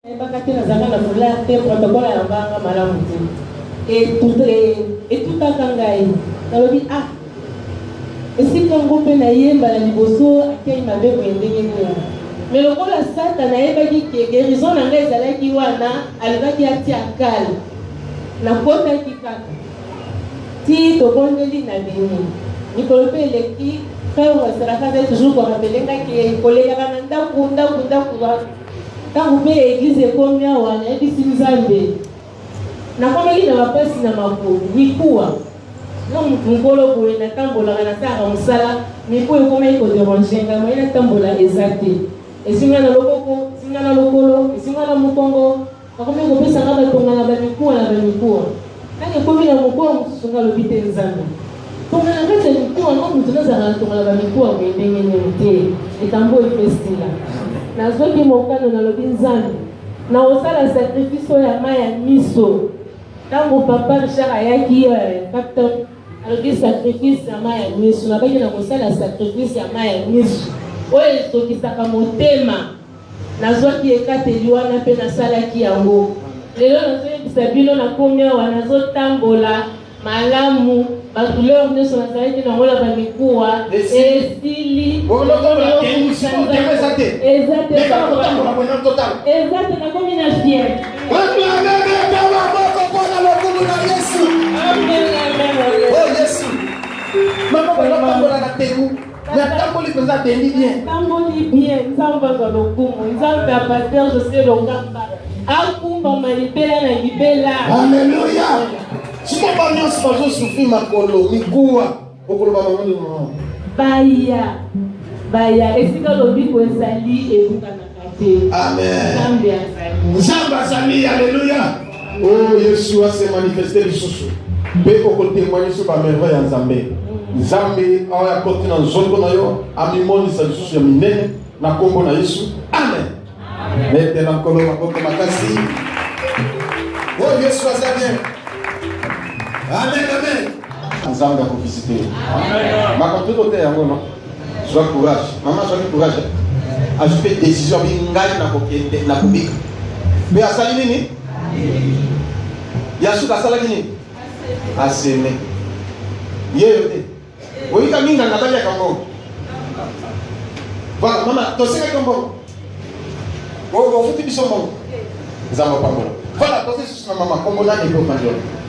Et protocole à madame et tout à Kangaï. Alors dit ah, et si ton groupe n'a pas la liboso, qui m'avait vendé. Mais le rôle à ça, t'as pas dit que guérison n'a pas été qui wana, elle va qui a tia cal. La porte qui kaka. Si ton bon délit n'a béni. Nicolas Pelé qui frère sera toujours pour rappeler que collègue à Nanda Kunda. Quand vous payez l'église combien ou un église Nzambe na kama ile na mapesi na makuu nikuwa non mukolo boye na tambola na sara musala nikuwa koma iko déranger ngama ina tambola exacte esinga na lokoko singa na lokolo esinga na mukongo kama iko pesa ngaba tonga na banikuwa kani komi na mukongo musunga lobite Nzambe tonga na kati nikuwa ngo mutunaza na tonga na banikuwa mwendenge nyete etambo ifestila na zoki mokano na lobi Nzambe na osala sacrifice ya maya miso tango papa Richard ayaki facteur alobi sacrifice ya maya miso na baki na kosala sacrifice ya maya miso oyo ezokisaka motema na zoki ekateli wana mpe nasalaki yango lelo nazoyebisa bino na komi awa nazotambola malamu badouleur nyonso nazalaki nango na bamikuwa esili ezate nakomi na fiere tamboli bien nzambe azwa lokumu nzambe apaster jose lokamba akumba malipela na libela. Alléluia. Si mon bagnon se passe souffrir ma colo, mi goua, au colo baya esika lobiko ezali ebuka na kate. Amen. Nzambe azali, alléluia. Oh Yeshua s'est manifesté lisusu. Pe oko témoigner sur la merveille en Nzambe. Nzambe awa côté na nzongo na yo, amimoni sa lisusu ya minene na kombo na Yesu. Amen. Mete na kolo makoko makasi. Oh Yeshua azali. Amen, amen. Nzambe a visiter. Amen. Ma quand tout est yango non. Sois courage. Maman sois courage. Ajoute décision bingai na kokende na kubika. Mais asali nini? Yasu kasala nini? Aseme. Yeyote. Oika minga na bali kango. Voilà, maman, toseka kango. Go futi biso mo. Nzambe pambola. Voilà, toseka na maman kombo na eko manjo.